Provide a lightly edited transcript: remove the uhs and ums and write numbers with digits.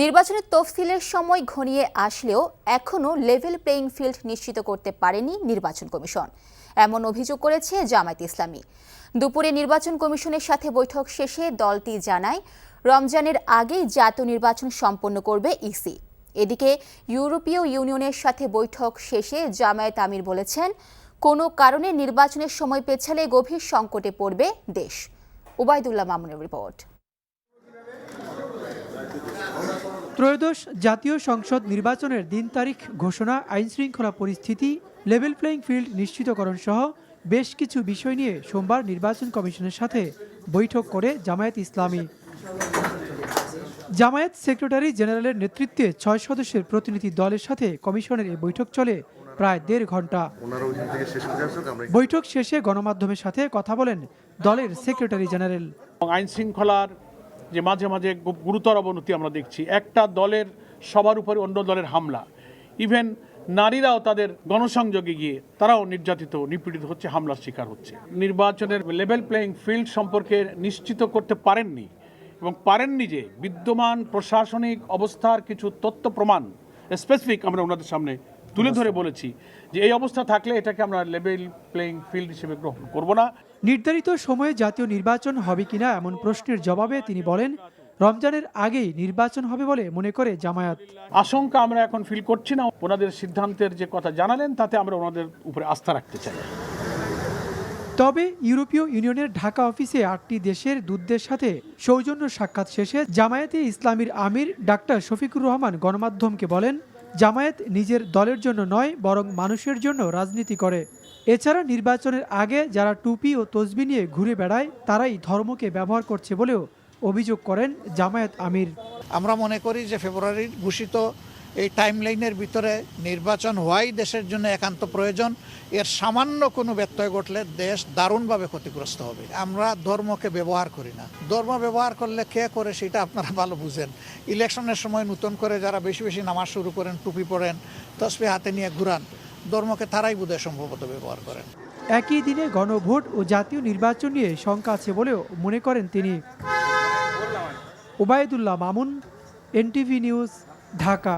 নির্বাচনের তফসিলের সময় ঘনিয়ে আসলেও এখনও লেভেল প্লেইং ফিল্ড নিশ্চিত করতে পারেনি নির্বাচন কমিশন। এমন অভিযোগ করেছে জামায়াত ইসলামী। দুপুরে নির্বাচন কমিশনের সাথে বৈঠক শেষে দলটি জানায়, রমজানের আগেই জাতীয় নির্বাচন সম্পন্ন করবে ইসি। এদিকে ইউরোপীয় ইউনিয়নের সাথে বৈঠক শেষে জামায়াত আমির বলেছেন, কোনো কারণে নির্বাচনের সময় পেছালে গভীর সংকটে পড়বে দেশ। উবাইদুল্লাহ মামুনের রিপোর্ট। ত্রয়োদশ জাতীয় সংসদ নির্বাচনের দিন তারিখ ঘোষণা, আইনশৃঙ্খলা পরিস্থিতি, লেভেল প্লেইং ফিল্ড নিশ্চিতকরণ সহ বেশ কিছু বিষয় নিয়ে সোমবার নির্বাচন কমিশনের সাথে বৈঠক করে জামায়াত ইসলামী। জামায়াত সেক্রেটারি জেনারেলের নেতৃত্বে 6 সদস্যের প্রতিনিধি দলের সাথে কমিশনের এই বৈঠক চলে প্রায় 1.5 ঘন্টা। বৈঠক শেষে গণমাধ্যমের সাথে কথা বলেন দলের সেক্রেটারি জেনারেল। আইন শৃঙ্খলার যে মাঝে মাঝে গুরুতর অবনতি আমরা দেখছি, একটা দলের সবার উপরে অন্য দলের হামলা, ইভেন নারীরাও তাদের গণসংযোগে গিয়ে তারাও নির্যাতিত নিপীড়িত হচ্ছে, হামলার শিকার হচ্ছে। নির্বাচনের লেভেল প্লেইং ফিল্ড সম্পর্কে নিশ্চিত করতে পারেননি এবং পারেননি যে বিদ্যমান প্রশাসনিক অবস্থার কিছু তথ্য প্রমাণ স্পেসিফিক আমরা ওনাদের সামনে তুলে ধরে বলেছি যে এই অবস্থা থাকলে এটাকে আমরা লেভেল প্লেইং ফিল্ড হিসেবে গ্রহণ করব না। নির্ধারিত সময়ে জাতীয় নির্বাচন হবে কিনা এমন প্রশ্নের জবাবে তিনি বলেন, রমজানের আগেই নির্বাচন হবে বলে মনে করে জামায়াত। আশঙ্কা আমরা এখন ফিল করছি না। ওনাদের সিদ্ধান্তের যে কথা জানালেন তাতে আমরা ওনাদের উপরে আস্থা রাখতে চাই। তবে ইউরোপীয় ইউনিয়নের ঢাকা অফিসে 8টি দেশের দূতদের সাথে সৌজন্য সাক্ষাৎ শেষে জামায়াতে ইসলামীর আমির ডাক্তার শফিকুর রহমান গণমাধ্যমকে বলেন, জামায়াত নিজের দলের জন্য নয় বরং মানুষের জন্য রাজনীতি করে। এছাড়া নির্বাচনের আগে যারা টুপি ও তসবি নিয়ে ঘুরে বেড়ায় তারাই ধর্মকে ব্যবহার করছে বলেও অভিযোগ করেন জামায়াত আমির। আমরা মনে করি যে ফেব্রুয়ারির ঘোষিত এই টাইমলাইনের ভিতরে নির্বাচন হওয়াই দেশের জন্য একান্ত প্রয়োজন। এর সামান্য কোনো ব্যত্যয় ঘটলে দেশ দারুণভাবে ক্ষতিগ্রস্ত হবে। আমরা ধর্মকে ব্যবহার করি না। ধর্ম ব্যবহার করলে কে করে সেটা আপনারা ভালো বুঝেন। ইলেকশনের সময় নতুন করে যারা বেশি বেশি নামাজ শুরু করেন, টুপি পরেন, তসবি হাতে নিয়ে ঘুরান, ধর্মকে তারাই বোধহয় সম্ভবত ব্যবহার করেন। একই দিনে গণভোট ও জাতীয় নির্বাচন নিয়ে শঙ্কা আছে বলেও মনে করেন তিনি। Ubaidullah Mamun, NTV news, Dhaka.